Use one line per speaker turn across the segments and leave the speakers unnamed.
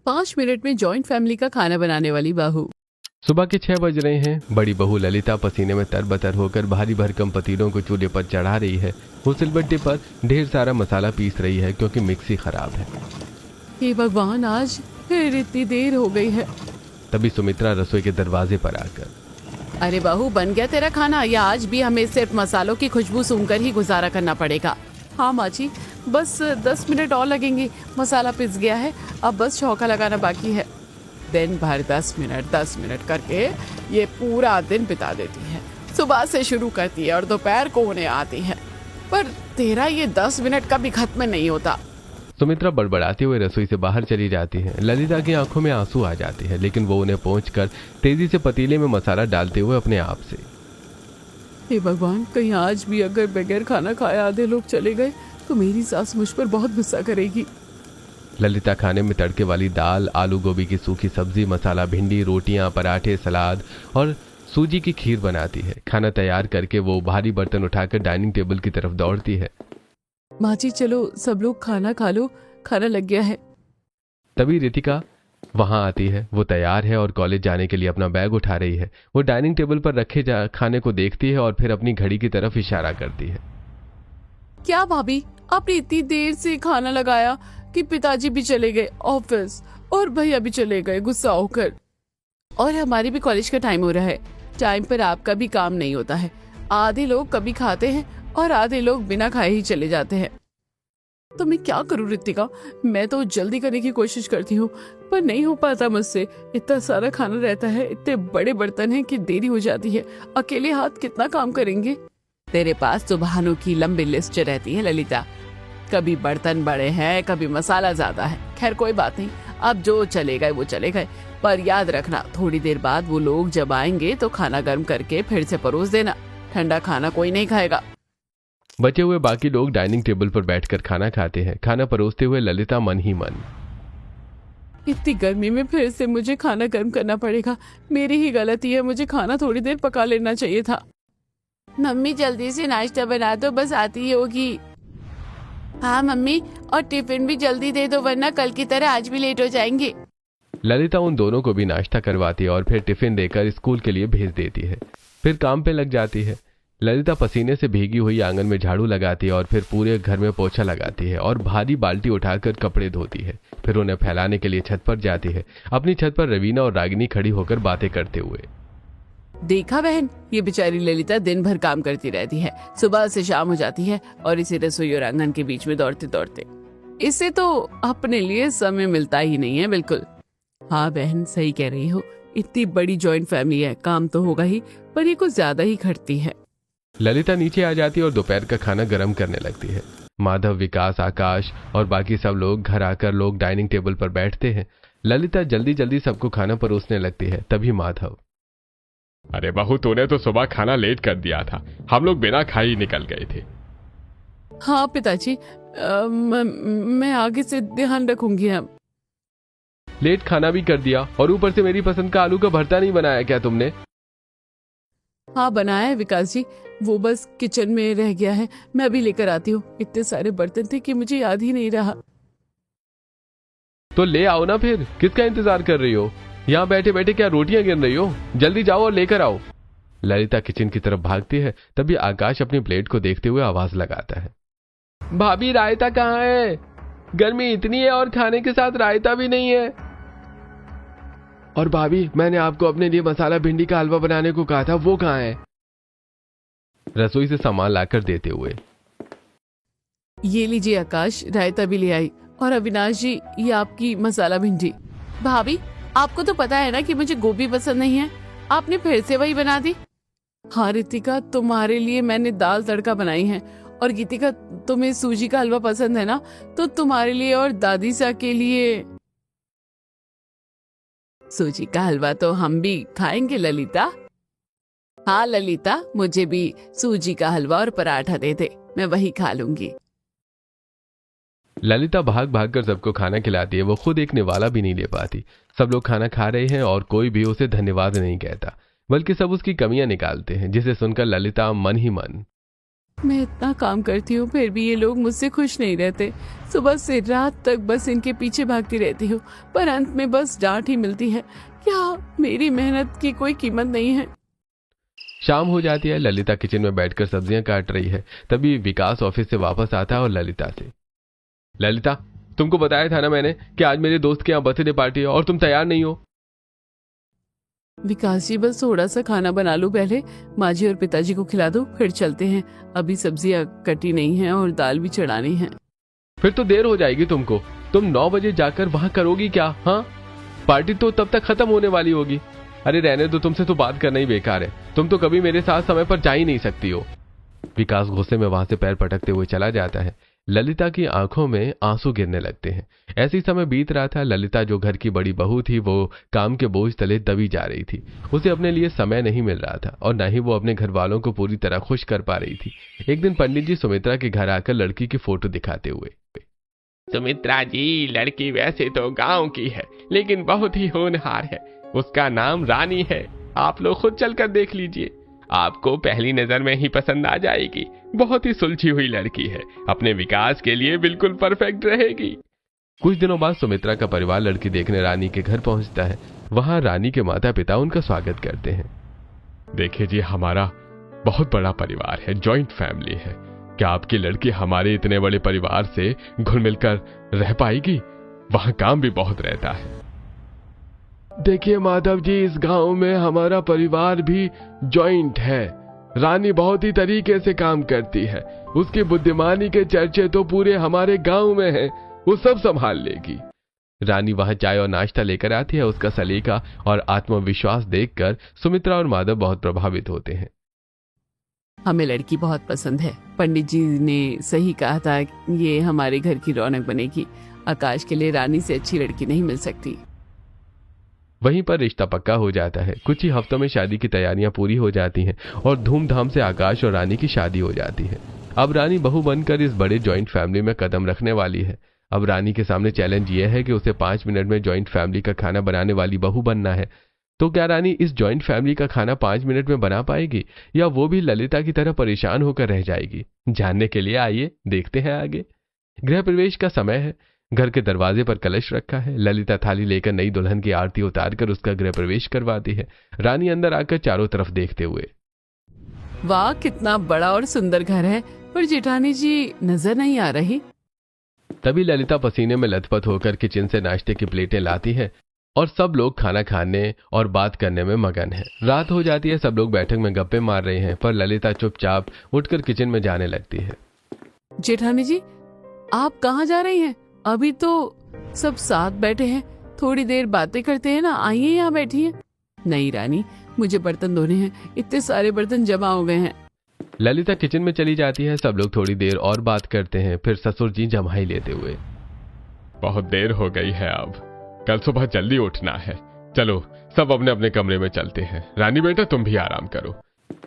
5 minute में joint family का खाना बनाने वाली बहू।
सुबह के 6 बज रहे हैं। बड़ी बहू ललिता पसीने में तरबतर होकर भारी भरकम पतीलों को चूल्हे पर चढ़ा रही है। वो सिलबट्टे पर ढेर सारा मसाला पीस रही है क्योंकि मिक्सी खराब है।
हे भगवान, आज फिर इतनी देर हो गई है।
तभी सुमित्रा रसोई के दरवाजे पर आकर,
अरे बहू, बन गया तेरा खाना या आज भी हमें सिर्फ मसालों की खुशबू सूंघकर ही गुजारा करना पड़ेगा? हाँ माँ जी, बस 10 मिनट और लगेंगे। मसाला पिस गया है, अब बस छौंका लगाना बाकी है। दिन भर 10 मिनट करके ये पूरा दिन बिता देती है। सुबह से शुरू करती है और दोपहर को होने आती है, पर तेरा ये 10 मिनट कभी खत्म नहीं होता।
सुमित्रा बड़बड़ाते हुए रसोई से बाहर चली जाती है। ललिता की आंखों में आंसू आ जाते हैं, लेकिन वो उन्हें पहुंचकर तेजी से पतीले में मसाला डालते हुए अपने आप से,
हे भगवान, कहीं आज भी अगर बगैर खाना खाए आधे लोग चले गए तो मेरी सास मुझ पर बहुत गुस्सा करेगी।
ललिता खाने में तड़के वाली दाल, आलू गोभी की सूखी सब्जी, मसाला भिंडी, रोटियां, पराठे, सलाद और सूजी की खीर बनाती है। खाना तैयार करके वो भारी बर्तन उठाकर डाइनिंग टेबल की तरफ दौड़ती है।
माँ जी, चलो सब लोग खाना खा लो, खाना लग गया है।
तभी रितिका वहां आती है। वो तैयार है और कॉलेज जाने के लिए अपना बैग उठा रही है। वो डाइनिंग टेबल पर रखे खाने को देखती है और फिर अपनी घड़ी की तरफ इशारा करती है।
क्या भाभी, आपने इतनी देर से खाना लगाया कि पिताजी भी चले गए ऑफिस और भैया भी चले गए गुस्सा होकर, और हमारी भी कॉलेज का टाइम हो रहा है। टाइम पर आपका भी काम नहीं होता है। आधे लोग कभी खाते हैं और आधे लोग बिना खाए ही चले जाते हैं। तो मैं क्या करूं रितिका, मैं तो जल्दी करने की कोशिश करती हूँ पर नहीं हो पाता मुझसे। इतना सारा खाना रहता है, इतने बड़े बर्तन हैं कि देरी हो जाती है। अकेले हाथ कितना काम करेंगे? तेरे पास तो बहानों की लंबी लिस्ट रहती है ललिता। कभी बर्तन बड़े हैं, कभी मसाला ज्यादा है। खैर कोई बात नहीं, अब जो चले गए वो चले गए, पर याद रखना थोड़ी देर बाद वो लोग जब आएंगे तो खाना गर्म करके फिर से परोस देना। ठंडा खाना कोई नहीं खाएगा।
बचे हुए बाकी लोग डाइनिंग टेबल पर बैठकर खाना खाते हैं। खाना परोसते हुए ललिता मन ही मन,
इतनी गर्मी में फिर से मुझे खाना गर्म करना पड़ेगा। मेरी ही गलती है, मुझे खाना थोड़ी देर पका लेना चाहिए था। मम्मी जल्दी से नाश्ता बना दो, बस आती ही होगी। हाँ मम्मी, और टिफिन भी जल्दी दे दो वरना कल की तरह आज भी लेट हो जाएंगे।
ललिता उन दोनों को भी नाश्ता करवाती है और फिर टिफिन देकर स्कूल के लिए भेज देती है। फिर काम पे लग जाती है। ललिता पसीने से भीगी हुई आंगन में झाड़ू लगाती है और फिर पूरे घर में पोछा लगाती है और भारी बाल्टी उठाकर कपड़े धोती है। फिर उन्हें फैलाने के लिए छत पर जाती है। अपनी छत पर रवीना और रागिनी खड़ी होकर बातें करते हुए,
देखा बहन, ये बेचारी ललिता दिन भर काम करती रहती है। सुबह से शाम हो जाती है और इसे रसोई और आंगन के बीच में दौड़ते दौड़ते इसे तो अपने लिए समय मिलता ही नहीं है बिल्कुल। हाँ बहन, सही कह रही हो। इतनी बड़ी जॉइंट फैमिली है, काम तो होगा ही, पर ये कुछ ज्यादा ही खटती है।
ललिता नीचे आ जाती है और दोपहर का खाना गर्म करने लगती है। माधव, विकास, आकाश और बाकी सब लोग घर आकर लोग डाइनिंग टेबल पर बैठते हैं। ललिता जल्दी जल्दी सबको खाना परोसने लगती है। तभी माधव,
अरे बहू, तूने तो सुबह खाना लेट कर दिया था। हम लोग बिना खाए ही निकल गए थे।
हाँ पिताजी, मैं आगे से ध्यान रखूंगी। हम
लेट खाना भी कर दिया और ऊपर से मेरी पसंद का आलू का भरता नहीं बनाया क्या तुमने?
हाँ बनाया है विकास जी, वो बस किचन में रह गया है, मैं अभी लेकर आती हूँ। इतने सारे बर्तन थे कि मुझे याद ही नहीं रहा।
तो ले आओ ना, फिर किसका इंतजार कर रही हो? यहाँ बैठे बैठे क्या रोटियां गिन रही हो? जल्दी जाओ और लेकर आओ। ललिता किचन की तरफ भागती है। तभी आकाश अपनी प्लेट को देखते हुए आवाज लगाता है, भाभी रायता कहाँ है? गर्मी इतनी है और खाने के साथ रायता भी नहीं है। और भाभी, मैंने आपको अपने लिए मसाला भिंडी का हलवा बनाने को कहा था, वो कहाँ है? रसोई से सामान लाकर देते हुए,
ये लीजिए आकाश, रायता भी ले आई। और अविनाश जी, ये आपकी मसाला भिंडी। भाभी, आपको तो पता है ना कि मुझे गोभी पसंद नहीं है, आपने फिर से वही बना दी। हाँ रितिका, तुम्हारे लिए मैंने दाल तड़का बनाई है। और गीतिका, तुम्हें सूजी का हलवा पसंद है ना, तो तुम्हारे लिए और दादी सा के लिए सूजी का हलवा तो हम भी खाएंगे ललिता। हाँ ललिता, मुझे भी सूजी का हलवा और पराठा दे दे, मैं वही खा लूंगी।
ललिता भाग भाग कर सबको खाना खिलाती है। वो खुद एक निवाला भी नहीं ले पाती। सब लोग खाना खा रहे हैं और कोई भी उसे धन्यवाद नहीं कहता, बल्कि सब उसकी कमियां निकालते हैं, जिसे सुनकर ललिता मन ही मन,
मैं इतना काम करती हूँ फिर भी ये लोग मुझसे खुश नहीं रहते। सुबह से रात तक बस इनके पीछे भागती रहती हूँ, पर अंत में बस डांट ही मिलती है। क्या मेरी मेहनत की कोई कीमत नहीं है?
शाम हो जाती है। ललिता किचन में बैठकर सब्जियां काट रही है। तभी विकास ऑफिस से वापस आता है और ललिता से, ललिता, तुमको बताया था ना मैंने कि आज मेरे दोस्त के यहाँ बर्थडे पार्टी है और तुम तैयार नहीं हो।
विकास जी, बस थोड़ा सा खाना बना लूं पहले, माँ जी और पिताजी को खिला दो, फिर चलते हैं। अभी सब्जियां कटी नहीं हैं और दाल भी चढ़ानी है।
फिर तो देर हो जाएगी तुमको। तुम 9 बजे जाकर वहां करोगी क्या? हाँ, पार्टी तो तब तक खत्म होने वाली होगी। अरे रहने दो, तुमसे तो बात करना ही बेकार है। तुम तो कभी मेरे साथ समय पर जा ही नहीं सकती हो। विकास गुस्से में वहां से पैर पटकते हुए चला जाता है। ललिता की आंखों में आंसू गिरने लगते हैं। ऐसी समय बीत रहा था। ललिता जो घर की बड़ी बहू थी वो काम के बोझ तले दबी जा रही थी। उसे अपने लिए समय नहीं मिल रहा था और न ही वो अपने घर वालों को पूरी तरह खुश कर पा रही थी। एक दिन पंडित जी सुमित्रा के घर आकर लड़की की फोटो दिखाते हुए,
सुमित्रा जी, लड़की वैसे तो गांव की है लेकिन बहुत ही होनहार है। उसका नाम रानी है। आप लोग खुद चलकर देख लीजिए, आपको पहली नजर में ही पसंद आ जाएगी। बहुत ही सुलझी हुई लड़की है, अपने विकास के लिए बिल्कुल परफेक्ट रहेगी।
कुछ दिनों बाद सुमित्रा का परिवार लड़की देखने रानी के घर पहुंचता है। वहां रानी के माता पिता उनका स्वागत करते हैं।
देखिए जी, हमारा बहुत बड़ा परिवार है, जॉइंट फैमिली है। क्या आपकी लड़की हमारे इतने बड़े परिवार से घुल मिलकर रह पाएगी? वहां काम भी बहुत रहता है।
देखिए माधव जी, इस गांव में हमारा परिवार भी जॉइंट है। रानी बहुत ही तरीके से काम करती है। उसकी बुद्धिमानी के चर्चे तो पूरे हमारे गांव में हैं। वो सब संभाल लेगी। रानी वहां चाय और नाश्ता लेकर आती है। उसका सलीका और आत्मविश्वास देखकर सुमित्रा और माधव बहुत प्रभावित होते हैं।
हमें लड़की बहुत पसंद है। पंडित जी ने सही कहा था, ये हमारे घर की रौनक बनेगी। आकाश के लिए रानी से अच्छी लड़की नहीं मिल सकती।
वहीं पर रिश्ता पक्का हो जाता है। कुछ ही हफ्तों में शादी की तैयारियां पूरी हो जाती हैं और धूमधाम से आकाश और रानी की शादी हो जाती है। अब रानी बहू बनकर इस बड़े जॉइंट फैमिली में कदम रखने वाली है। अब रानी के सामने चैलेंज ये है कि उसे 5 मिनट में जॉइंट फैमिली का खाना बनाने वाली बहू बनना है। तो क्या रानी इस जॉइंट फैमिली का खाना 5 मिनट में बना पाएगी या वो भी ललिता की तरह परेशान होकर रह जाएगी? जानने के लिए आइए देखते हैं आगे। गृह प्रवेश का समय है। घर के दरवाजे पर कलश रखा है। ललिता थाली लेकर नई दुल्हन की आरती उतारकर उसका गृह प्रवेश करवाती है। रानी अंदर आकर चारों तरफ देखते हुए,
वाह, कितना बड़ा और सुंदर घर है, पर जेठानी जी नजर नहीं आ रही।
तभी ललिता पसीने में लथपथ होकर किचन से नाश्ते की प्लेटें लाती है और सब लोग खाना खाने और बात करने में मगन है। रात हो जाती है। सब लोग बैठक में गप्पे मार रहे हैं, पर ललिता चुपचाप उठकर किचन में जाने लगती है।
जेठानी जी, आप कहाँ जा रही हैं? अभी तो सब साथ बैठे हैं, थोड़ी देर बातें करते हैं ना। आइए यहाँ बैठिए। नहीं रानी, मुझे बर्तन धोने हैं, इतने सारे बर्तन जमा हो गए हैं।
ललिता किचन में चली जाती है। सब लोग थोड़ी देर और बात करते हैं, फिर ससुर जी जम्हाई लेते हुए,
बहुत देर हो गई है, अब कल सुबह जल्दी उठना है। चलो सब अपने अपने कमरे में चलते हैं। रानी बेटा, तुम भी आराम करो।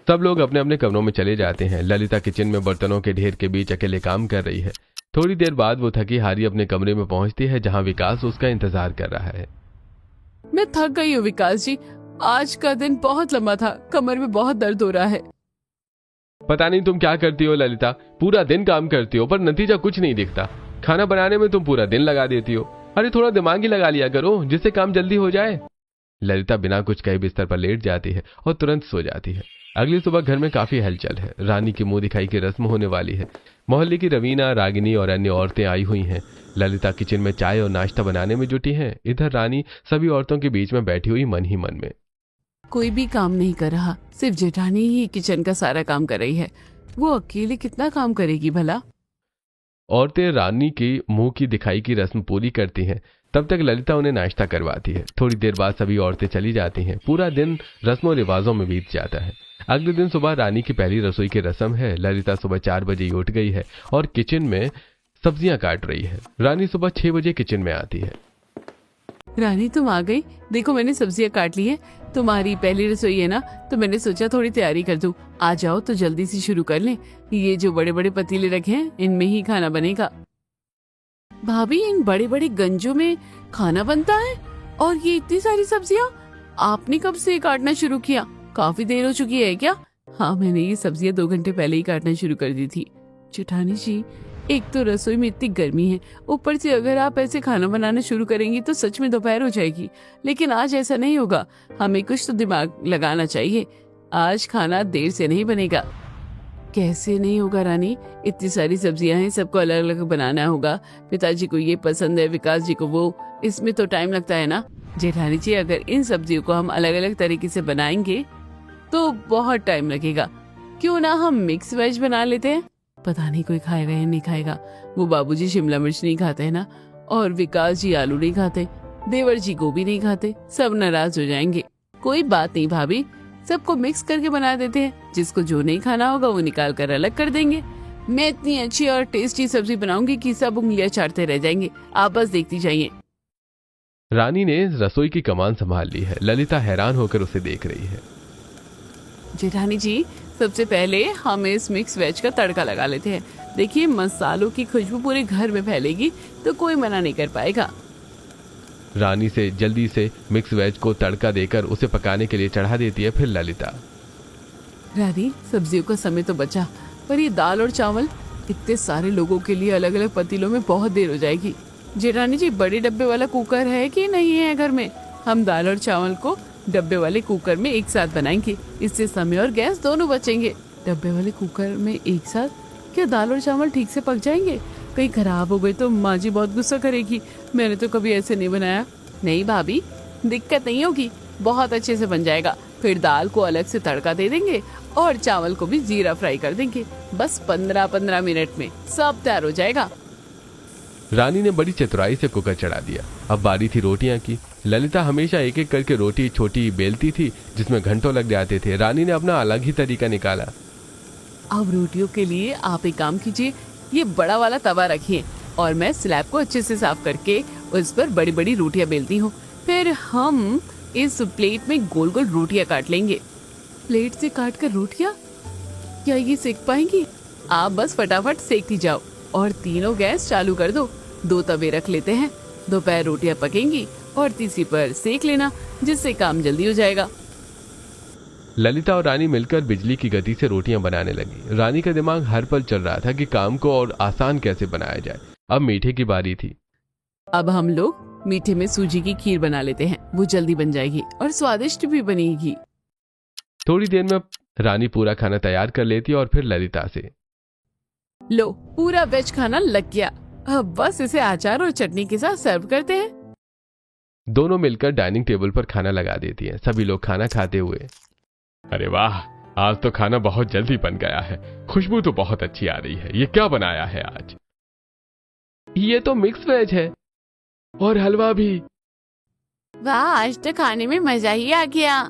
सब लोग अपने अपने कमरों में चले जाते हैं। ललिता किचन में बर्तनों के ढेर के बीच अकेले काम कर रही है। थोड़ी देर बाद वो थकी हारी अपने कमरे में पहुंचती है, जहां विकास उसका इंतजार कर रहा है।
मैं थक गई हूँ विकास जी, आज का दिन बहुत लंबा था, कमर में बहुत दर्द हो रहा है।
पता नहीं तुम क्या करती हो ललिता, पूरा दिन काम करती हो पर नतीजा कुछ नहीं दिखता। खाना बनाने में तुम पूरा दिन लगा देती हो। अरे थोड़ा दिमाग ही लगा लिया करो, जिससे काम जल्दी हो जाए। ललिता बिना कुछ कहे बिस्तर पर लेट जाती है और तुरंत सो जाती है। अगली सुबह घर में काफी हलचल है। रानी की मुंह दिखाई की रस्म होने वाली है। मोहल्ले की रवीना, रागिनी और अन्य औरतें आई हुई हैं। ललिता किचन में चाय और नाश्ता बनाने में जुटी है। इधर रानी सभी औरतों के बीच में बैठी हुई मन ही मन में,
कोई भी काम नहीं कर रहा, सिर्फ जेठानी ही किचन का सारा काम कर रही है। वो अकेले कितना काम करेगी भला?
औरतें रानी की मुंह की दिखाई की रस्म पूरी करती हैं। तब तक ललिता उन्हें नाश्ता करवाती है। थोड़ी देर बाद सभी औरतें चली जाती हैं। पूरा दिन रस्मों रिवाजों में बीत जाता है। अगले दिन सुबह रानी की पहली रसोई की रस्म है। ललिता सुबह 4 बजे ही उठ गई है और किचन में सब्जियां काट रही है। रानी सुबह 6 बजे किचन में आती है।
रानी तुम आ गई, देखो मैंने सब्जियां काट ली है। तुम्हारी पहली रसोई है ना, तो मैंने सोचा थोड़ी तैयारी कर दूं। आ जाओ तो जल्दी से शुरू कर लें। ये जो बड़े बड़े पतीले रखे हैं, इनमें ही खाना बनेगा। भाभी, इन बड़े बड़े गंजों में खाना बनता है? और ये इतनी सारी सब्जियां आपने कब से काटना शुरू किया? काफी देर हो चुकी है क्या? हाँ, मैंने ये सब्जियां 2 घंटे पहले ही काटना शुरू कर दी थी। जेठानी जी, एक तो रसोई में इतनी गर्मी है, ऊपर से अगर आप ऐसे खाना बनाना शुरू करेंगी तो सच में दोपहर हो जाएगी। लेकिन आज ऐसा नहीं होगा, हमें कुछ तो दिमाग लगाना चाहिए। आज खाना देर से नहीं बनेगा। कैसे नहीं होगा रानी? इतनी सारी सब्जियां हैं, सबको अलग अलग बनाना होगा। पिताजी को ये पसंद है, विकास जी को वो, इसमें तो टाइम लगता है ना। जेठानी जी, अगर इन सब्जियों को हम अलग अलग तरीके से बनाएंगे तो बहुत टाइम लगेगा। क्यों ना हम मिक्स वेज बना लेते हैं? पता नहीं कोई खाएगा या नहीं खाएगा। वो बाबूजी शिमला मिर्च नहीं खाते है ना, और विकास जी आलू नहीं खाते, देवर जी गोभी नहीं खाते, सब नाराज हो जाएंगे। कोई बात नहीं भाभी, सबको मिक्स करके बना देते हैं। जिसको जो नहीं खाना होगा वो निकाल कर अलग कर देंगे। मैं इतनी अच्छी और टेस्टी सब्जी बनाऊंगी कि सब उंगलियां चाटते रह जाएंगे। आप बस देखती जाइए।
रानी ने रसोई की कमान संभाल ली है। ललिता हैरान होकर उसे देख रही है।
जेठानी जी, सबसे पहले हम इस मिक्स वेज का तड़का लगा लेते हैं। देखिए, मसालों की खुशबू पूरे घर में फैलेगी तो कोई मना नहीं कर पाएगा।
रानी से जल्दी से मिक्स वेज को तड़का देकर उसे पकाने के लिए चढ़ा देती है। फिर ललिता,
रानी, सब्जियों का समय तो बचा, पर ये दाल और चावल इतने सारे लोगों के लिए अलग अलग पतीलों में बहुत देर हो जाएगी। जेठानी जी, बड़े डब्बे वाला कुकर है कि नहीं है घर में? हम दाल और चावल को डब्बे वाले कुकर में एक साथ बनाएंगे, इससे समय और गैस दोनों बचेंगे। डब्बे वाले कुकर में एक साथ? क्या दाल और चावल ठीक से पक जाएंगे? कहीं खराब हो गई तो माँ जी बहुत गुस्सा करेगी। मैंने तो कभी ऐसे नहीं बनाया। नहीं भाभी, दिक्कत नहीं होगी, बहुत अच्छे से बन जाएगा। फिर दाल को अलग से तड़का दे देंगे और चावल को भी जीरा फ्राई कर देंगे। बस 15-15 मिनट में सब तैयार हो जाएगा।
रानी ने बड़ी चतुराई से कुकर चढ़ा दिया। अब बारी थी रोटियां की। ललिता हमेशा एक एक करके रोटी छोटी बेलती थी, जिसमें घंटों लग जाते थे। रानी ने अपना अलग ही तरीका निकाला।
अब रोटियों के लिए आप एक काम कीजिए, ये बड़ा वाला तवा रखिए और मैं स्लैब को अच्छे से साफ करके उस पर बड़ी बड़ी रोटियां बेलती हूँ। फिर हम इस प्लेट में गोल गोल रोटियां काट लेंगे। प्लेट से काट कर रोटियां? क्या ये सेक पाएंगी? आप बस फटाफट सेकती जाओ और तीनों गैस चालू कर दो। 2 तवे रख लेते हैं, दोपहर रोटियां पकेंगी और तीसरी पर सेक लेना, जिससे काम जल्दी हो जाएगा।
ललिता और रानी मिलकर बिजली की गति से रोटियां बनाने लगी। रानी का दिमाग हर पल चल रहा था कि काम को और आसान कैसे बनाया जाए। अब मीठे की बारी थी।
अब हम लोग मीठे में सूजी की खीर बना लेते हैं, वो जल्दी बन जाएगी और स्वादिष्ट भी बनेगी।
थोड़ी देर में रानी पूरा खाना तैयार कर लेती और फिर ललिता से,
लो, पूरा वेज खाना लग गया। अब बस इसे अचार और चटनी के साथ सर्व करते हैं।
दोनों मिलकर डाइनिंग टेबल पर खाना लगा देती हैं। सभी लोग खाना खाते हुए,
अरे वाह, आज तो खाना बहुत जल्दी बन गया है। खुशबू तो बहुत अच्छी आ रही है। ये क्या बनाया है आज?
ये तो मिक्स वेज है और हलवा भी।
वाह, आज तो खाने में मजा ही आ गया।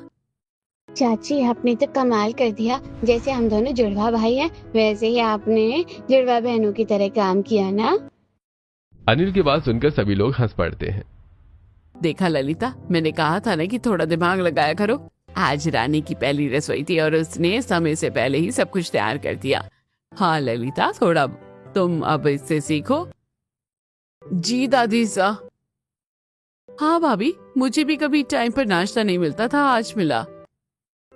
चाची, आपने तो कमाल कर दिया। जैसे हम दोनों जुड़वा भाई हैं, वैसे ही आपने जुड़वा बहनों की तरह काम किया ना।
अनिल की बात सुनकर सभी लोग हंस पड़ते हैं।
देखा ललिता, मैंने कहा था ना कि थोड़ा दिमाग लगाया करो। आज रानी की पहली रसोई थी और उसने समय से पहले ही सब कुछ तैयार कर दिया। हाँ ललिता, थोड़ा तुम अब इससे सीखो। जी दादी सा। हाँ भाभी, मुझे भी कभी टाइम पर नाश्ता नहीं मिलता था, आज मिला।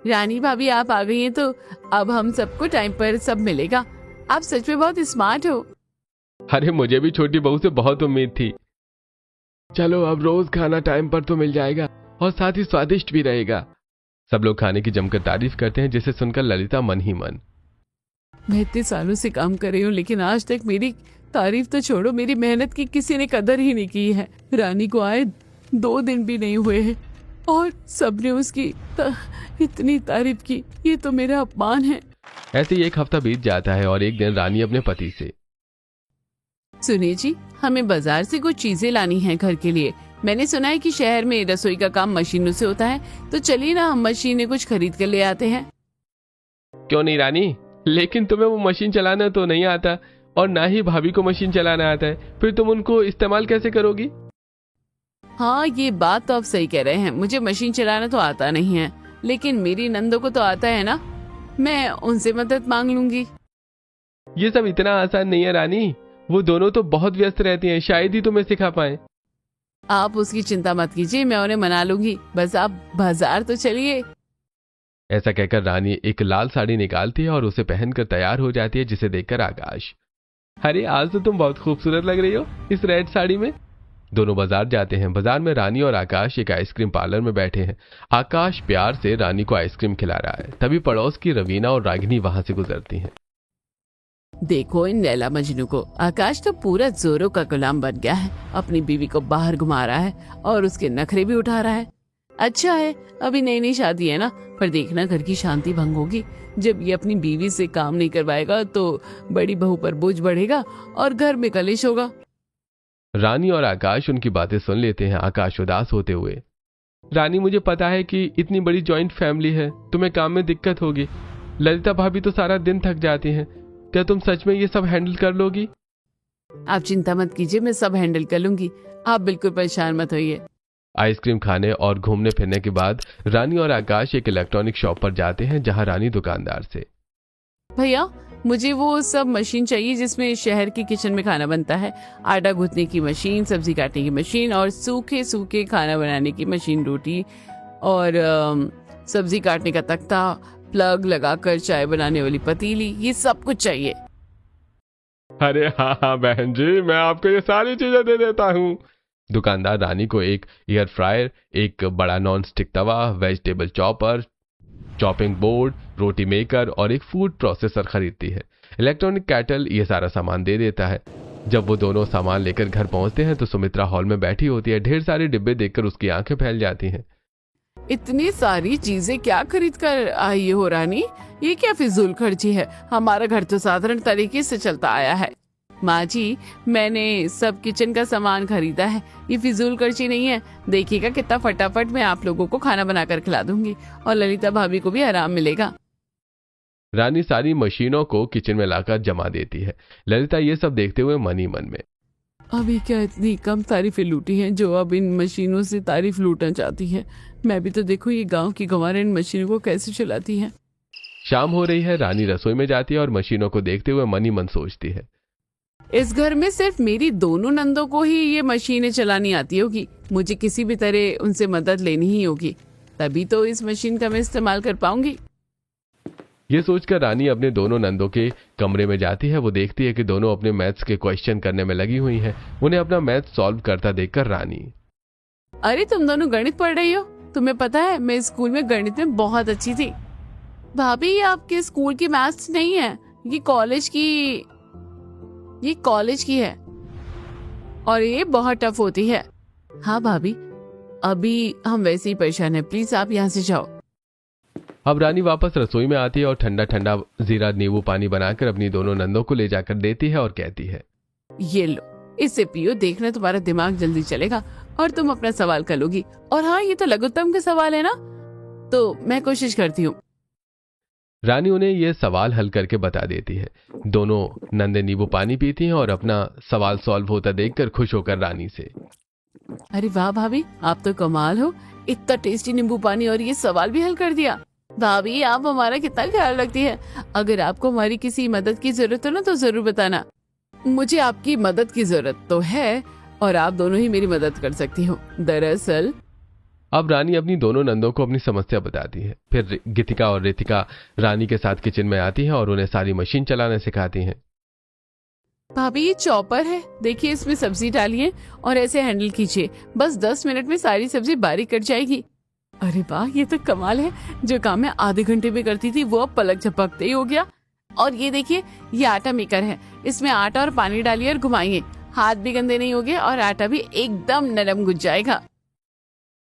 रानी भाभी, आप आ गई हैं तो अब हम सबको टाइम पर सब मिलेगा। आप सच में बहुत स्मार्ट हो।
अरे, मुझे भी छोटी बहू से बहुत उम्मीद थी। चलो, अब रोज खाना टाइम पर तो मिल जाएगा और साथ ही स्वादिष्ट भी रहेगा। सब लोग खाने की जमकर तारीफ करते हैं, जिसे सुनकर ललिता मन ही मन,
मैं इतने सालों से काम कर रही हूँ, लेकिन आज तक मेरी तारीफ तो छोड़ो, मेरी मेहनत की किसी ने कदर ही नहीं की है। रानी को आए 2 दिन भी नहीं हुए हैं और सबने उसकी इतनी तारीफ की। ये तो मेरा अपमान है।
ऐसे ही 1 हफ्ता बीत जाता है और एक दिन रानी अपने पति से,
सुनिए जी, हमें बाजार से कुछ चीजें लानी है घर के लिए। मैंने सुना है कि शहर में रसोई का काम मशीनों से होता है, तो चलिए ना हम मशीनें कुछ खरीद कर ले आते हैं।
क्यों नहीं रानी, लेकिन तुम्हें वो मशीन चलाना तो नहीं आता और ना ही भाभी को मशीन चलाना आता है, फिर तुम उनको इस्तेमाल कैसे करोगी?
हाँ, ये बात तो आप सही कह रहे हैं। मुझे मशीन चलाना तो आता नहीं है, लेकिन मेरी नंदों को तो आता है ना, मैं उनसे मदद मांग लूंगी।
ये सब इतना आसान नहीं है रानी, वो दोनों तो बहुत व्यस्त रहती हैं, शायद ही तुम्हें सिखा पाए।
आप उसकी चिंता मत कीजिए, मैं उन्हें मना लूंगी। बस आप बाजार तो चलिए।
ऐसा कहकर रानी एक लाल साड़ी निकालती है और उसे पहनकर तैयार हो जाती है, जिसे देखकर आकाश, अरे आज तो तुम बहुत खूबसूरत लग रही हो इस रेड साड़ी में। दोनों बाजार जाते हैं। बाजार में रानी और आकाश एक आइसक्रीम पार्लर में बैठे हैं। आकाश प्यार से रानी को आइसक्रीम खिला रहा है। तभी पड़ोस की रवीना और रागिनी वहां से गुजरती हैं।
देखो इन लैला मजनू को, आकाश तो पूरा जोरों का गुलाम बन गया है, अपनी बीवी को बाहर घुमा रहा है और उसके नखरे भी उठा रहा है। अच्छा है अभी नई नई शादी है ना, पर देखना घर की शांति भंग होगी। जब ये अपनी बीवी से काम नहीं करवाएगा तो बड़ी बहू पर बोझ बढ़ेगा और घर में कलेश होगा।
रानी और आकाश उनकी बातें सुन लेते हैं। आकाश उदास होते हुए, रानी मुझे पता है कि इतनी बड़ी जॉइंट फैमिली है, तुम्हें काम में दिक्कत होगी। ललिता भाभी तो सारा दिन थक जाती हैं, क्या तुम सच में ये सब हैंडल कर लोगी?
आप चिंता मत कीजिए, मैं सब हैंडल कर लूंगी, आप बिल्कुल परेशान मत होइए।
आइसक्रीम खाने और घूमने फिरने के बाद रानी और आकाश एक इलेक्ट्रॉनिक शॉप पर जाते हैं, जहां रानी दुकानदार से,
भैया मुझे वो सब मशीन चाहिए जिसमें शहर की किचन में खाना बनता है। आटा गूंथने की मशीन, सब्जी काटने की मशीन और सूखे सूखे खाना बनाने की मशीन, रोटी और सब्जी काटने का तख्ता, प्लग लगाकर चाय बनाने वाली पतीली, ये सब कुछ चाहिए।
अरे हाँ बहन जी, मैं आपको ये सारी चीजें दे देता हूँ। दुकानदार रानी को एक एयर फ्रायर, एक बड़ा नॉन स्टिक तवा, वेजिटेबल चॉपर, चॉपिंग बोर्ड, रोटी मेकर और एक फूड प्रोसेसर खरीदती है। इलेक्ट्रॉनिक कैटल, ये सारा सामान दे देता है। जब वो दोनों सामान लेकर घर पहुंचते हैं तो सुमित्रा हॉल में बैठी होती है। ढेर सारे डिब्बे देखकर उसकी आंखें फैल जाती हैं।
इतनी सारी चीजें क्या खरीद कर आई हो रानी, ये क्या फिजूल खर्ची है? हमारा घर तो साधारण तरीके से चलता आया है। माँ जी, मैंने सब किचन का सामान खरीदा है, ये फिजूल खर्ची नहीं है। देखिएगा कितना फटाफट मैं आप लोगों को खाना बनाकर खिला दूंगी और ललिता भाभी को भी आराम मिलेगा।
रानी सारी मशीनों को किचन में लाकर जमा देती है। ललिता ये सब देखते हुए मन ही मन में,
अभी क्या इतनी कम तारीफें लूटी हैं जो अब इन मशीनों से तारीफ लूटना चाहती है। मैं भी तो देखो ये गांव की गंवारें इन मशीनों को कैसे चलाती हैं।
शाम हो रही है। रानी रसोई में जाती है और मशीनों को देखते हुए मन ही मन सोचती है,
इस घर में सिर्फ मेरी दोनों नंदों को ही ये मशीनें चलानी आती होगी। मुझे किसी भी तरह उनसे मदद लेनी ही होगी, तभी तो इस मशीन का मैं इस्तेमाल कर पाऊंगी।
ये सोचकर रानी अपने दोनों नंदों के कमरे में जाती है। वो देखती है कि दोनों अपने मैथ्स के क्वेश्चन करने में लगी हुई हैं। उन्हें अपना मैथ सॉल्व करता देखकर रानी,
अरे तुम दोनों गणित पढ़ रही हो? तुम्हें पता है मैं स्कूल में गणित में बहुत अच्छी थी। भाभी ये आपके स्कूल की मैथ्स नहीं है, ये कॉलेज की है और ये बहुत टफ होती है। हाँ भाभी, अभी हम वैसे ही परेशान हैं, प्लीज आप यहाँ से जाओ।
अब रानी वापस रसोई में आती है और ठंडा ठंडा जीरा नींबू पानी बनाकर अपनी दोनों नंदों को ले जाकर देती है और कहती है,
ये लो, इससे पियो, देखना तुम्हारा दिमाग जल्दी चलेगा और तुम अपना सवाल कर लोगी। और हाँ, ये तो लघुत्तम के सवाल है ना, तो मैं कोशिश करती हूँ।
रानी उन्हें यह सवाल हल करके बता देती है। दोनों नंदे नींबू पानी पीती हैं और अपना सवाल सॉल्व होता देखकर खुश होकर रानी से,
अरे वाह भाभी, आप तो कमाल हो, इतना टेस्टी नींबू पानी और ये सवाल भी हल कर दिया। भाभी आप हमारा कितना ख्याल रखती है। अगर आपको हमारी किसी मदद की जरूरत हो ना तो जरूर बताना। मुझे आपकी मदद की जरूरत तो है और आप दोनों ही मेरी मदद कर सकती हो। दरअसल
अब रानी अपनी दोनों नंदों को अपनी समस्या बताती है। फिर गीतिका और रितिका रानी के साथ किचन में आती हैं और उन्हें सारी मशीन चलाना सिखाती हैं।
भाभी ये चॉपर है, देखिए इसमें सब्जी डालिए और ऐसे हैंडल कीजिए, बस 10 मिनट में सारी सब्जी बारीक कट जाएगी। अरे वाह, ये तो कमाल है, जो काम मैं आधे घंटे में करती थी वो अब पलक झपकते ही हो गया। और ये देखिए, ये आटा मेकर है, इसमें आटा और पानी डालिए और घुमाइए, हाथ भी गंदे नहीं होंगे और आटा भी एकदम नरम गुज जाएगा।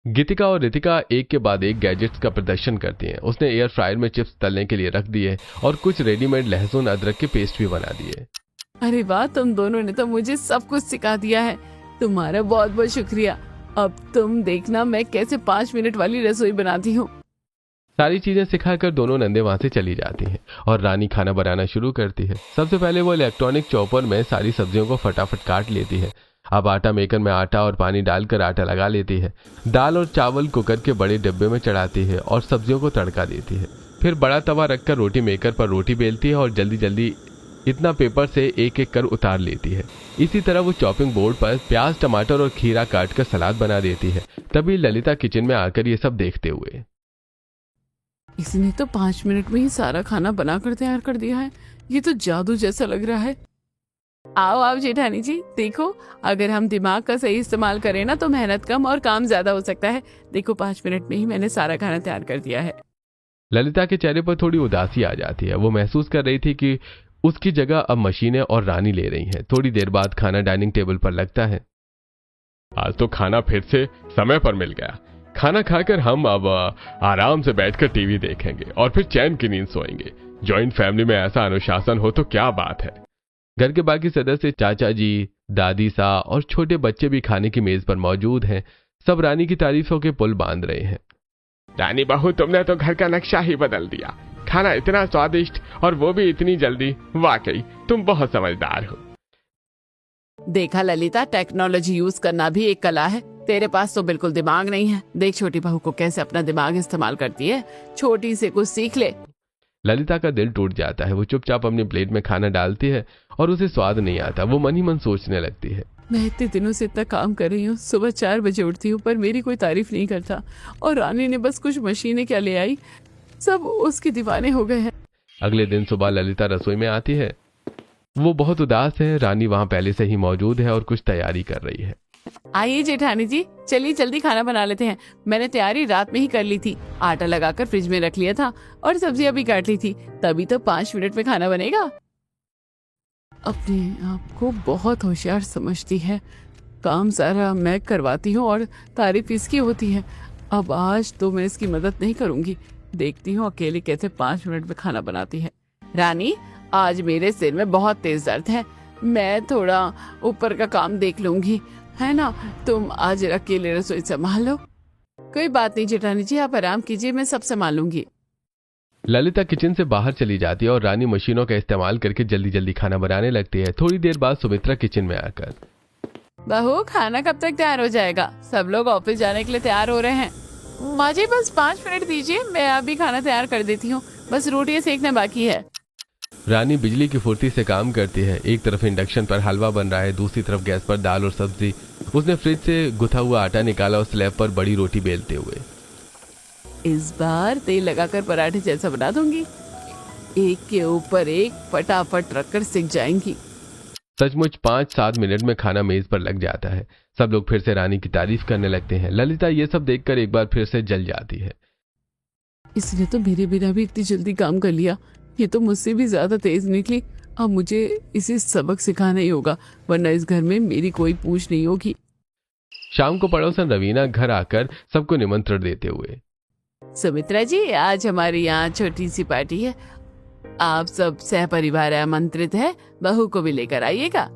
गीतिका और रितिका एक के बाद एक गैजेट्स का प्रदर्शन करती हैं। उसने एयर फ्रायर में चिप्स तलने के लिए रख दिए और कुछ रेडीमेड लहसुन अदरक के पेस्ट भी बना दिए।
अरे वाह, तुम दोनों ने तो मुझे सब कुछ सिखा दिया है, तुम्हारा बहुत बहुत शुक्रिया। अब तुम देखना मैं कैसे 5 मिनट वाली रसोई बनाती हूँ।
सारी चीजें सिखाकर दोनों नंदे वहां से चली जाती हैं और रानी खाना बनाना शुरू करती है। सबसे पहले वो इलेक्ट्रॉनिक चॉपर में सारी सब्जियों को फटाफट काट लेती है। अब आटा मेकर में आटा और पानी डालकर आटा लगा लेती है। दाल और चावल कुकर के बड़े डिब्बे में चढ़ाती है और सब्जियों को तड़का देती है। फिर बड़ा तवा रखकर रोटी मेकर पर रोटी बेलती है और जल्दी जल्दी इतना पेपर से एक एक कर उतार लेती है। इसी तरह वो चॉपिंग बोर्ड पर प्याज, टमाटर और खीरा काट कर सलाद बना देती है। तभी ललिता किचन में आकर ये सब देखते हुए,
इसने तो 5 मिनट में ही सारा खाना बनाकर तैयार कर दिया है। ये तो जादू जैसा लग रहा है। आओ आओ जेठानी जी, देखो अगर हम दिमाग का सही इस्तेमाल करें ना तो मेहनत कम और काम ज्यादा हो सकता है। देखो 5 मिनट में ही मैंने सारा खाना तैयार कर दिया है।
ललिता के चेहरे पर थोड़ी उदासी आ जाती है। वो महसूस कर रही थी कि उसकी जगह अब मशीनें और रानी ले रही हैं। थोड़ी देर बाद खाना डाइनिंग टेबल पर लगता है।
आज तो खाना फिर से समय पर मिल गया। खाना खाकर हम अब आराम से बैठकर टीवी देखेंगे और फिर चैन की नींद सोएंगे। जॉइंट फैमिली में ऐसा अनुशासन हो तो क्या बात है।
घर के बाकी सदस्य, चाचा जी, दादी सा और छोटे बच्चे भी खाने की मेज पर मौजूद हैं। सब रानी की तारीफों के पुल बांध रहे हैं।
रानी बहू, तुमने तो घर का नक्शा ही बदल दिया। खाना इतना स्वादिष्ट और वो भी इतनी जल्दी। वाकई तुम बहुत समझदार हो।
देखा ललिता, टेक्नोलॉजी यूज करना भी एक कला है। तेरे पास तो बिल्कुल दिमाग नहीं है। देख छोटी बहू को कैसे अपना दिमाग इस्तेमाल करती है। छोटी से कुछ सीख ले।
ललिता का दिल टूट जाता है। वो चुपचाप अपनी प्लेट में खाना डालती है और उसे स्वाद नहीं आता। वो मन ही मन सोचने लगती है,
मैं इतने दिनों से इतना काम कर रही हूँ। सुबह 4 बजे उठती हूँ पर मेरी कोई तारीफ नहीं करता। और रानी ने बस कुछ मशीनें क्या ले आई, सब उसके दीवाने हो गए हैं।
अगले दिन सुबह ललिता रसोई में आती है। वो बहुत उदास है। रानी वहां पहले से ही मौजूद है और कुछ तैयारी कर रही है।
आइए जेठानी जी, चलिए जल्दी खाना बना लेते हैं। मैंने तैयारी रात में ही कर ली थी। आटा लगाकर फ्रिज में रख लिया था और सब्जियां भी काट ली थी। तभी तो 5 मिनट में खाना बनेगा। अपने आप को बहुत होशियार समझती है। काम सारा मैं करवाती हूँ और तारीफ इसकी होती है। अब आज तो मैं इसकी मदद नहीं करूंगी। देखती हूँ अकेले कैसे 5 मिनट में खाना बनाती है। रानी, आज मेरे सिर में बहुत तेज दर्द है। मैं थोड़ा ऊपर का काम देख लूंगी, है ना। तुम आज अकेले रसोई संभाल लो। कोई बात नहीं जेठानी जी, आप आराम कीजिए, मैं सब संभाल लूंगी।
ललिता किचन से बाहर चली जाती है और रानी मशीनों का इस्तेमाल करके जल्दी जल्दी खाना बनाने लगती है। थोड़ी देर बाद सुमित्रा किचन में आकर,
बहू खाना कब तक तैयार हो जाएगा? सब लोग ऑफिस जाने के लिए तैयार हो रहे हैं। मुझे बस 5 मिनट दीजिए, मैं अभी खाना तैयार कर देती हूँ। बस रोटियां सेकना बाकी है।
रानी बिजली की फुर्ती से काम करती है। एक तरफ इंडक्शन पर हलवा बन रहा है, दूसरी तरफ गैस पर दाल और सब्जी। उसने फ्रिज से गुथा हुआ आटा निकाला और स्लैब पर बड़ी रोटी बेलते हुए,
इस बार तेल लगाकर पराठे जैसा बना दूंगी। एक के ऊपर एक फटाफट रखकर सिक जाएंगी।
सचमुच 5-7 मिनट में खाना मेज पर लग जाता है। सब लोग फिर से रानी की तारीफ करने लगते हैं। ललिता ये सब देखकर एक बार फिर से जल जाती है।
इसने तो मेरे बिना भी इतनी जल्दी काम कर लिया। ये तो मुझसे भी ज्यादा तेज निकली। अब मुझे इसे सबक सिखाना ही होगा, वरना इस घर में मेरी कोई पूछ नहीं होगी।
शाम को पड़ोसन रवीना घर आकर सबको निमंत्रण देते हुए,
सुमित्रा जी, आज हमारे यहाँ छोटी सी पार्टी है। आप सब सह परिवार आमंत्रित है। बहू को भी लेकर आइएगा।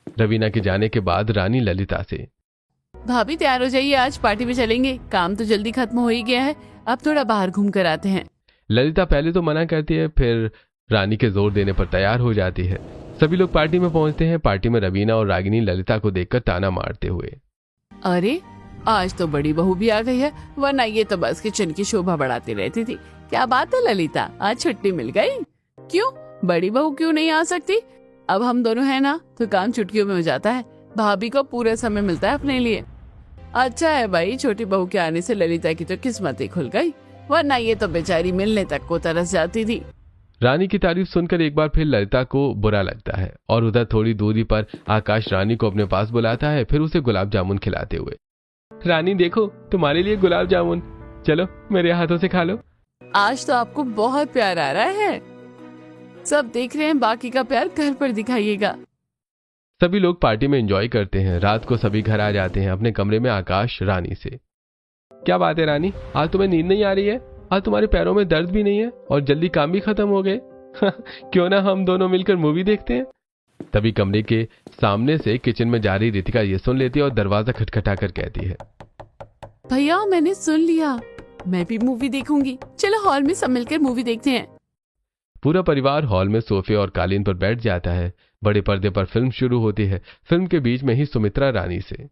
रवीना के जाने के बाद रानी ललिता से,
भाभी तैयार हो जाइए, आज पार्टी में चलेंगे। काम तो जल्दी खत्म हो ही गया है, अब थोड़ा बाहर घूम कर आते हैं।
ललिता पहले तो मना करती है, फिर रानी के जोर देने पर तैयार हो जाती है। सभी लोग पार्टी में पहुंचते हैं। पार्टी में रवीना और रागिनी ललिता को देखकर ताना मारते हुए,
अरे आज तो बड़ी बहू भी आ गई है, वरना ये तो बस किचन की शोभा बढ़ाती रहती थी। क्या बात है ललिता, आज छुट्टी मिल गई? क्यों, बड़ी बहू क्यों नहीं आ सकती? अब हम दोनों हैं ना, तो काम चुटकियों में हो जाता है। भाभी को पूरा समय मिलता है अपने लिए। अच्छा है भाई, छोटी बहू के आने से ललिता की तो किस्मत ही खुल गई, वरना ये तो बेचारी मिलने तक को तरस जाती थी।
रानी की तारीफ सुनकर एक बार फिर ललिता को बुरा लगता है और उधर थोड़ी दूरी पर आकाश रानी को अपने पास बुलाता है, फिर उसे गुलाब जामुन खिलाते हुए, रानी देखो तुम्हारे लिए गुलाब जामुन, चलो मेरे हाथों से खा लो।
आज तो आपको बहुत प्यार आ रहा है। सब देख रहे हैं, बाकी का प्यार घर पर दिखाइएगा।
सभी लोग पार्टी में एंजॉय करते हैं। रात को सभी घर आ जाते हैं अपने कमरे में। आकाश रानी से, क्या बात है रानी, आज तुम्हें नींद नहीं आ रही है? आज तुम्हारे पैरों में दर्द भी नहीं है और जल्दी काम भी खत्म हो गए। क्यों ना हम दोनों मिलकर मूवी देखते हैं। तभी कमरे के सामने से किचन में जा रही रितिका ये सुन लेती है और दरवाजा खटखटा कर कहती है,
भैया मैंने सुन लिया, मैं भी मूवी देखूंगी। चलो हॉल में सब मिलकर मूवी देखते हैं।
पूरा परिवार हॉल में सोफे और कालीन पर बैठ जाता है। बड़े पर्दे पर फिल्म शुरू होती है। फिल्म के बीच में ही सुमित्रा रानी से,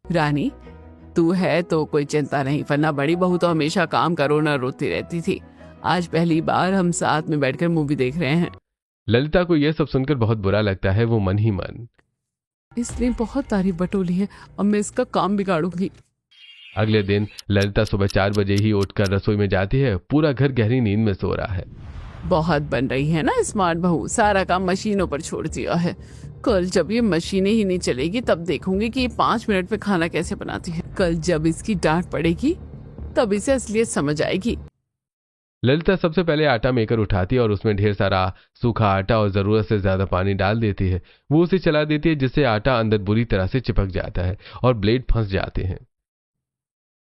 रानी तू है तो कोई चिंता नहीं, वरना बड़ी बहू तो हमेशा काम करो ना रोती रहती थी। आज पहली बार हम साथ में बैठकर मूवी देख रहे हैं।
ललिता को यह सब सुनकर बहुत बुरा लगता है। वो मन ही मन,
इसने बहुत तारीफ बटोली है, अब मैं इसका काम बिगाड़ूंगी।
अगले दिन ललिता सुबह 4 बजे ही उठकर रसोई में जाती है। पूरा घर गहरी नींद में सो रहा है।
बहुत बन रही है ना स्मार्ट बहू, सारा काम मशीनों पर छोड़ दिया है। कल जब ये मशीनें ही नहीं चलेगी तब देखूंगी कि ये 5 मिनट में खाना कैसे बनाती है। कल जब इसकी डांट पड़ेगी तब इसे असलियत समझ आएगी।
ललिता सबसे पहले आटा मेकर उठाती है और उसमें ढेर सारा सूखा आटा और जरूरत से ज्यादा पानी डाल देती है। वो उसे चला देती है जिससे आटा अंदर बुरी तरह से चिपक जाता है और ब्लेड फंस जाते हैं।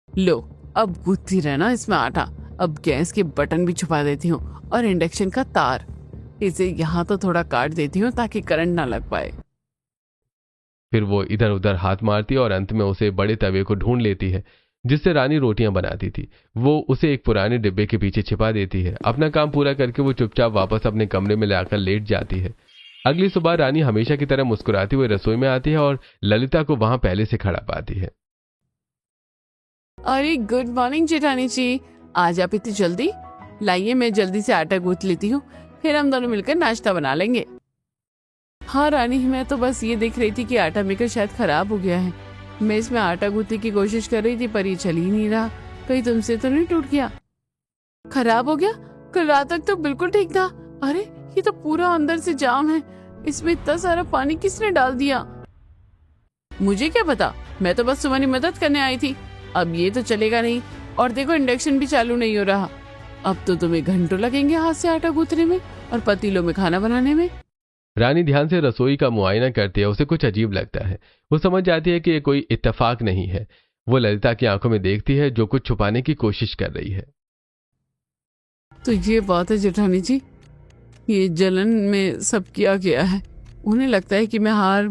लो, अब गूंथती रहना इसमें आटा। अब गैस के बटन भी छुपा देती हूँ और इंडक्शन का तार, इसे यहाँ तो थोड़ा काट देती हूँ ताकि करंट ना लग पाए।
फिर वो इधर उधर हाथ मारती है और अंत में उसे बड़े तवे को ढूंढ लेती है जिससे रानी रोटियां बनाती थी। वो उसे एक पुराने डिब्बे के पीछे छिपा देती है। अपना काम पूरा करके वो चुपचाप वापस अपने कमरे में लाकर लेट जाती है। अगली सुबह रानी हमेशा की तरह मुस्कुराती हुई रसोई में आती है और ललिता को वहां पहले से खड़ा पाती है।
अरे गुड मॉर्निंग जेठानी जी, आज आप इतनी जल्दी? लाइए मैं जल्दी से आटा गूंथ लेती हूँ, फिर हम दोनों मिलकर नाश्ता बना लेंगे। हाँ रानी, मैं तो बस ये देख रही थी कि आटा मेकर शायद खराब हो गया है। मैं इसमें आटा गूंथने की कोशिश कर रही थी पर ये चल ही नहीं रहा। कहीं तुमसे तो नहीं टूट गया? खराब हो गया? कल रात तक तो बिल्कुल ठीक था। अरे ये तो पूरा अंदर से जाम है। इसमें इतना सारा पानी किसने डाल दिया? मुझे क्या पता, मैं तो बस तुम्हारी मदद करने आई थी। अब ये तो चलेगा नहीं। और देखो इंडक्शन भी चालू नहीं हो रहा। अब तो तुम्हें घंटों लगेंगे हाथ से आटा गूंथने में और पतीलों में खाना बनाने में।
रानी ध्यान से रसोई का मुआयना करती है। उसे कुछ अजीब लगता है। वो समझ जाती है कि ये कोई इत्तेफाक नहीं है। वो ललिता की आंखों में देखती है जो कुछ छुपाने की कोशिश कर रही है।
तो ये बात है जेठानी जी, ये जलन में सब किया गया है। उन्हें लगता है कि मैं हार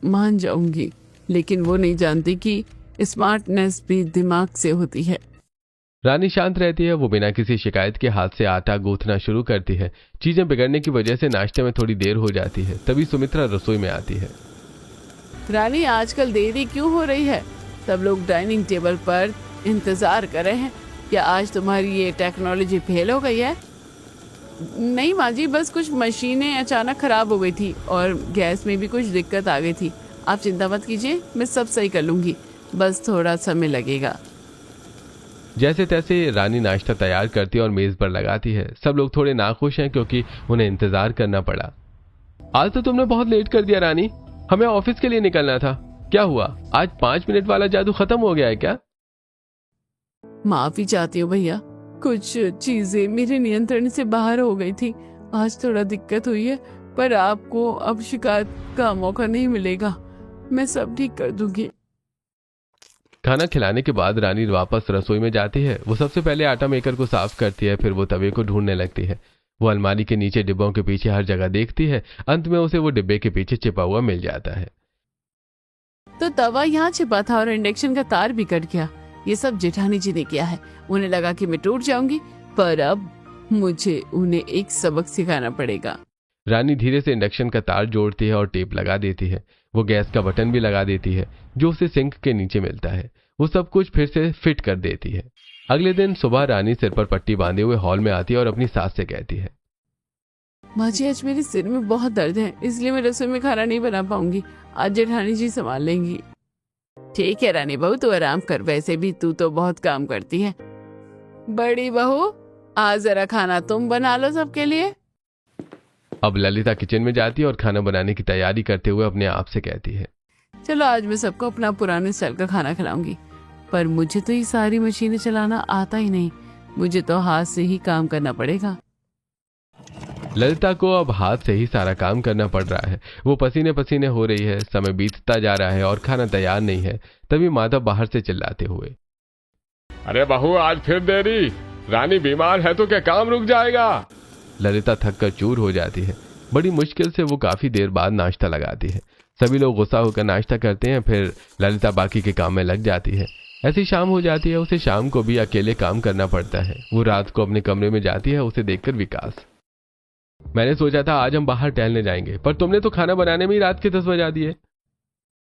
मान जाऊंगी, लेकिन वो नहीं जानती कि स्मार्टनेस भी दिमाग से होती है।
रानी शांत रहती है। वो बिना किसी शिकायत के हाथ से आटा गूंथना शुरू करती है। चीजें बिगड़ने की वजह से नाश्ते में थोड़ी देर हो जाती है। तभी सुमित्रा रसोई में आती है।
रानी, आजकल देरी क्यों हो रही है? सब लोग डाइनिंग टेबल पर इंतजार कर रहे हैं। क्या आज तुम्हारी ये टेक्नोलॉजी फेल हो गई है? नहीं माँ जी, बस कुछ मशीनें अचानक खराब हो गई थी और गैस में भी कुछ दिक्कत आ गई थी। आप चिंता मत कीजिए, मैं सब सही कर लूंगी, बस थोड़ा समय लगेगा।
जैसे तैसे रानी नाश्ता तैयार करती है और मेज पर लगाती है। सब लोग थोड़े नाखुश हैं क्योंकि उन्हें इंतजार करना पड़ा। आज तो तुमने बहुत लेट कर दिया रानी, हमें ऑफिस के लिए निकलना था। क्या हुआ, आज 5 मिनट वाला जादू खत्म हो गया है क्या?
माफी चाहती हूँ भैया, कुछ चीजें मेरे नियंत्रण से बाहर हो गई थी। आज थोड़ा दिक्कत हुई है, पर आपको अब शिकायत का मौका नहीं मिलेगा। मैं सब ठीक कर दूंगी।
खाना खिलाने के बाद रानी वापस रसोई में जाती है। वो सबसे पहले आटा मेकर को साफ करती है, फिर वो तवे को ढूंढने लगती है। वो अलमारी के नीचे डिब्बों के पीछे हर जगह देखती है। अंत में उसे वो डिब्बे के पीछे छिपा हुआ मिल जाता है।
तो तवा यहाँ छिपा था और इंडक्शन का तार भी कट गया। ये सब जेठानी जी ने किया है। उन्हें लगा कि मैं टूट जाऊंगी, पर अब मुझे उन्हें एक सबक सिखाना पड़ेगा।
रानी धीरे से इंडक्शन का तार जोड़ती है और टेप लगा देती है। वो गैस का बटन भी लगा देती है जो उसे सिंक के नीचे मिलता है। वो सब कुछ फिर से फिट कर देती है। अगले दिन सुबह रानी सिर पर पट्टी बांधे हुए हॉल में आती है और अपनी सास से कहती है,
माँ जी, आज मेरे सिर में बहुत दर्द है, इसलिए मैं रसोई में खाना नहीं बना पाऊंगी। आज जेठानी जी संभाल लेंगी। ठीक है रानी बहू, तू आराम कर, वैसे भी तू तो बहुत काम करती है। बड़ी बहू, आज जरा खाना तुम बना लो सबके लिए।
अब ललिता किचन में जाती है और खाना बनाने की तैयारी करते हुए अपने आप से कहती है,
चलो आज मैं सबको अपना पुराने स्टाइल का खाना खिलाऊंगी। पर मुझे तो ये सारी मशीनें चलाना आता ही नहीं, मुझे तो हाथ से ही काम करना पड़ेगा।
ललिता को अब हाथ से ही सारा काम करना पड़ रहा है। वो पसीने पसीने हो रही है। समय बीतता जा रहा है और खाना तैयार नहीं है। तभी माधव बाहर से चिल्लाते हुए,
अरे बहू, आज फिर देरी? रानी बीमार है तो क्या काम रुक जाएगा?
ललिता थक कर चूर हो जाती है। बड़ी मुश्किल से वो काफी देर बाद नाश्ता लगाती है। सभी लोग गुस्सा होकर नाश्ता करते हैं। फिर ललिता बाकी के काम में लग जाती है। ऐसी शाम हो जाती है। उसे शाम को भी अकेले काम करना पड़ता है। वो रात को अपने कमरे में जाती है। उसे देखकर विकास, मैंने सोचा था आज हम बाहर टहलने जाएंगे, पर तुमने तो खाना बनाने में ही रात के 10 बजा दिए।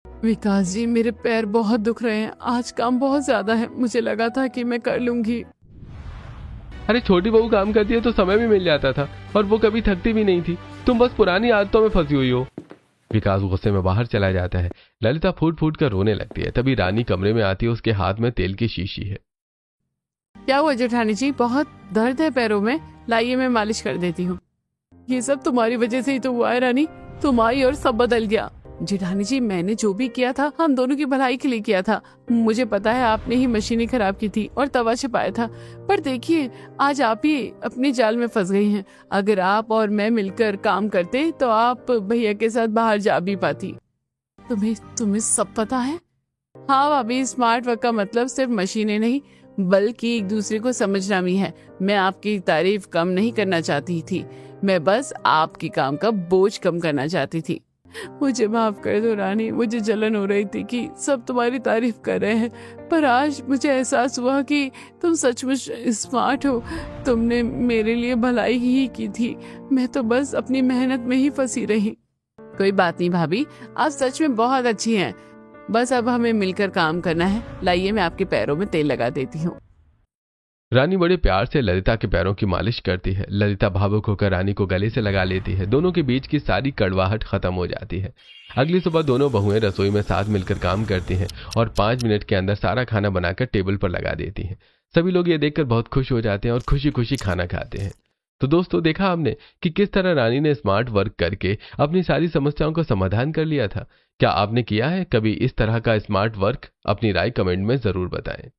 विकास जी, मेरे पैर बहुत दुख रहे हैं, आज काम बहुत ज्यादा है। मुझे लगा था कि मैं कर लूंगी।
अरे छोटी बहू काम करती है तो समय भी मिल जाता था, और वो कभी थकती भी नहीं थी। तुम बस पुरानी आदतों में फंसी हुई हो। विकास गुस्से में बाहर चला जाता है। ललिता फूट फूट कर रोने लगती है। तभी रानी कमरे में आती है। उसके हाथ में तेल की शीशी है।
क्या हुआ जेठानी जी, बहुत दर्द है पैरों में, लाइए मैं मालिश कर देती हूँ। ये सब तुम्हारी वजह से ही तो हुआ है रानी, तुम आई और सब बदल गया। जेठानी जी मैंने जो भी किया था हम दोनों की भलाई के लिए किया था। मुझे पता है आपने ही मशीनें खराब की थी और तवा छिपाया था, पर देखिए आज आप ही अपने जाल में फंस गई हैं। अगर आप और मैं मिलकर काम करते तो आप भैया के साथ बाहर जा भी पाती। तुम्हें सब पता है? हाँ भाभी, स्मार्ट वर्क का मतलब सिर्फ मशीनें नहीं बल्कि एक दूसरे को समझना भी है। मैं आपकी तारीफ कम नहीं करना चाहती थी, मैं बस आपकी काम का बोझ कम करना चाहती थी। मुझे माफ कर दो रानी, मुझे जलन हो रही थी कि सब तुम्हारी तारीफ कर रहे हैं, पर आज मुझे एहसास हुआ कि तुम सचमुच स्मार्ट हो। तुमने मेरे लिए भलाई ही की थी, मैं तो बस अपनी मेहनत में ही फंसी रही। कोई बात नहीं भाभी, आप सच में बहुत अच्छी हैं। बस अब हमें मिलकर काम करना है। लाइए मैं आपके पैरों में तेल लगा देती हूँ।
रानी बड़े प्यार से ललिता के पैरों की मालिश करती है। ललिता भावुक होकर रानी को गले से लगा लेती है। दोनों के बीच की सारी कड़वाहट खत्म हो जाती है। अगली सुबह दोनों बहुएं रसोई में साथ मिलकर काम करती हैं और 5 मिनट के अंदर सारा खाना बनाकर टेबल पर लगा देती हैं। सभी लोग ये देखकर बहुत खुश हो जाते हैं और खुशी खुशी खाना खाते हैं। तो दोस्तों, देखा हमने कि किस तरह रानी ने स्मार्ट वर्क करके अपनी सारी समस्याओं का समाधान कर लिया था। क्या आपने किया है कभी इस तरह का स्मार्ट वर्क? अपनी राय कमेंट में जरूर बताएं।